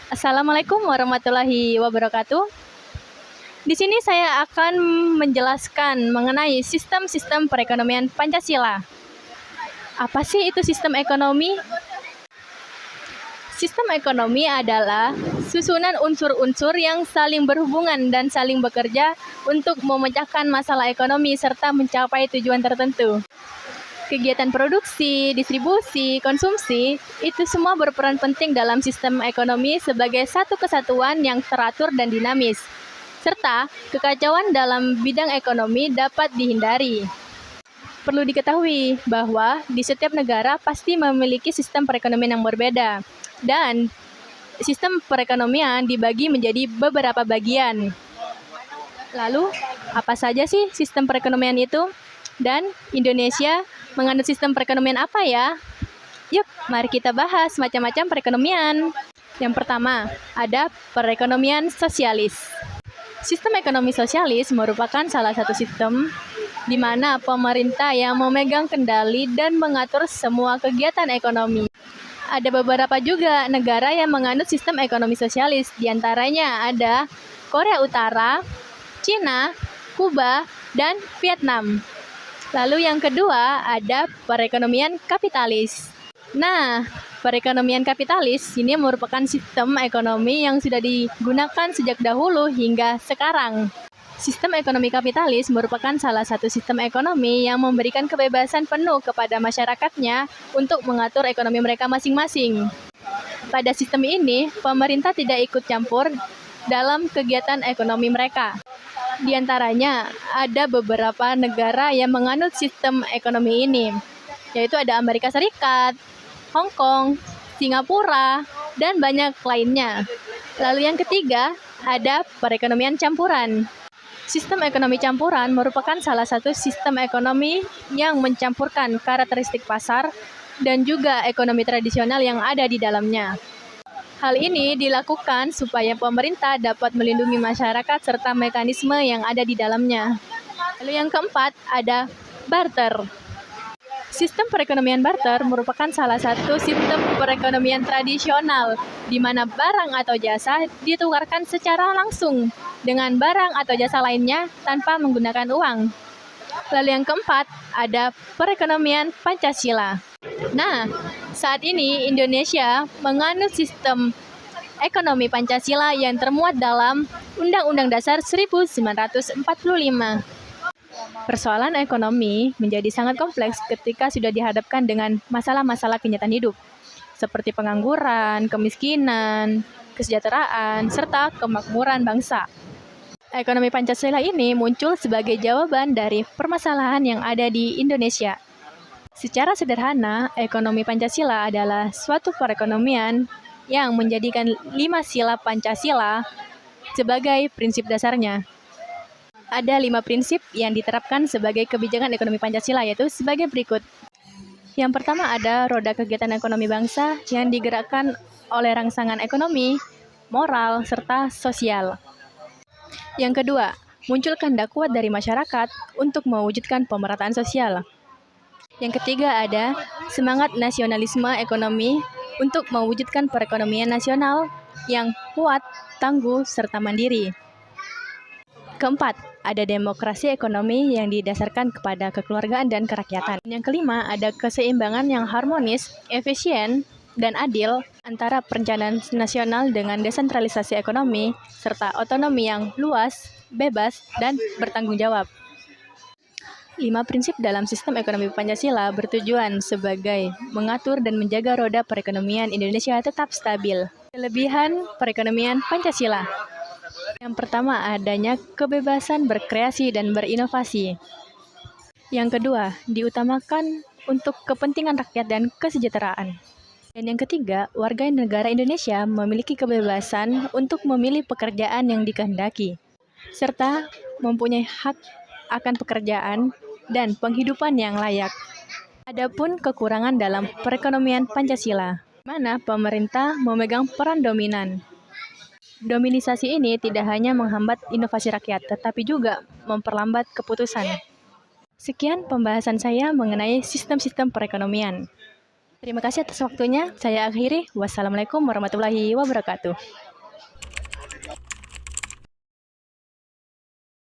Assalamualaikum warahmatullahi wabarakatuh. Di sini saya akan menjelaskan mengenai sistem-sistem perekonomian Pancasila. Apa sih itu sistem ekonomi? Sistem ekonomi adalah susunan unsur-unsur yang saling berhubungan dan saling bekerja untuk memecahkan masalah ekonomi serta mencapai tujuan tertentu. Kegiatan produksi, distribusi, konsumsi, itu semua berperan penting dalam sistem ekonomi sebagai satu kesatuan yang teratur dan dinamis, serta kekacauan dalam bidang ekonomi dapat dihindari. Perlu diketahui bahwa di setiap negara pasti memiliki sistem perekonomian yang berbeda, dan sistem perekonomian dibagi menjadi beberapa bagian. Lalu, apa saja sih sistem perekonomian itu? Dan Indonesia menganut sistem perekonomian apa ya? Yuk, mari kita bahas macam-macam perekonomian. Yang pertama, ada perekonomian sosialis. Sistem ekonomi sosialis merupakan salah satu sistem di mana pemerintah yang memegang kendali dan mengatur semua kegiatan ekonomi. Ada beberapa juga negara yang menganut sistem ekonomi sosialis, diantaranya ada Korea Utara, Cina, Kuba, dan Vietnam. Lalu yang kedua ada perekonomian kapitalis. Nah, perekonomian kapitalis ini merupakan sistem ekonomi yang sudah digunakan sejak dahulu hingga sekarang. Sistem ekonomi kapitalis merupakan salah satu sistem ekonomi yang memberikan kebebasan penuh kepada masyarakatnya untuk mengatur ekonomi mereka masing-masing. Pada sistem ini, pemerintah tidak ikut campur dalam kegiatan ekonomi mereka. Di antaranya, ada beberapa negara yang menganut sistem ekonomi ini, yaitu ada Amerika Serikat, Hong Kong, Singapura, dan banyak lainnya. Lalu yang ketiga, ada perekonomian campuran. Sistem ekonomi campuran merupakan salah satu sistem ekonomi yang mencampurkan karakteristik pasar dan juga ekonomi tradisional yang ada di dalamnya. Hal ini dilakukan supaya pemerintah dapat melindungi masyarakat serta mekanisme yang ada di dalamnya. Lalu yang keempat ada barter. Sistem perekonomian barter merupakan salah satu sistem perekonomian tradisional di mana barang atau jasa ditukarkan secara langsung dengan barang atau jasa lainnya tanpa menggunakan uang. Lalu yang keempat ada perekonomian Pancasila. Nah, saat ini Indonesia menganut sistem ekonomi Pancasila yang termuat dalam Undang-Undang Dasar 1945. Persoalan ekonomi menjadi sangat kompleks ketika sudah dihadapkan dengan masalah-masalah kenyataan hidup, seperti pengangguran, kemiskinan, kesejahteraan, serta kemakmuran bangsa. Ekonomi Pancasila ini muncul sebagai jawaban dari permasalahan yang ada di Indonesia. Secara sederhana, ekonomi Pancasila adalah suatu perekonomian yang menjadikan 5 sila Pancasila sebagai prinsip dasarnya. Ada 5 prinsip yang diterapkan sebagai kebijakan ekonomi Pancasila, yaitu sebagai berikut. Yang pertama ada roda kegiatan ekonomi bangsa yang digerakkan oleh rangsangan ekonomi, moral, serta sosial. Yang kedua, muncul kehendak kuat dari masyarakat untuk mewujudkan pemerataan sosial. Yang ketiga ada semangat nasionalisme ekonomi untuk mewujudkan perekonomian nasional yang kuat, tangguh, serta mandiri. Keempat, ada demokrasi ekonomi yang didasarkan kepada kekeluargaan dan kerakyatan. Yang kelima, ada keseimbangan yang harmonis, efisien, dan adil antara perencanaan nasional dengan desentralisasi ekonomi, serta otonomi yang luas, bebas, dan bertanggung jawab. 5 prinsip dalam sistem ekonomi Pancasila bertujuan sebagai mengatur dan menjaga roda perekonomian Indonesia tetap stabil. Kelebihan perekonomian Pancasila. Yang pertama, adanya kebebasan berkreasi dan berinovasi. Yang kedua, diutamakan untuk kepentingan rakyat dan kesejahteraan. Dan yang ketiga, warga negara Indonesia memiliki kebebasan untuk memilih pekerjaan yang dikehendaki, serta mempunyai hak akan pekerjaan dan penghidupan yang layak. Adapun kekurangan dalam perekonomian Pancasila, mana pemerintah memegang peran dominan. Dominisasi ini tidak hanya menghambat inovasi rakyat, tetapi juga memperlambat keputusan. Sekian pembahasan saya mengenai sistem-sistem perekonomian. Terima kasih atas waktunya. Saya akhiri. Wassalamualaikum warahmatullahi wabarakatuh.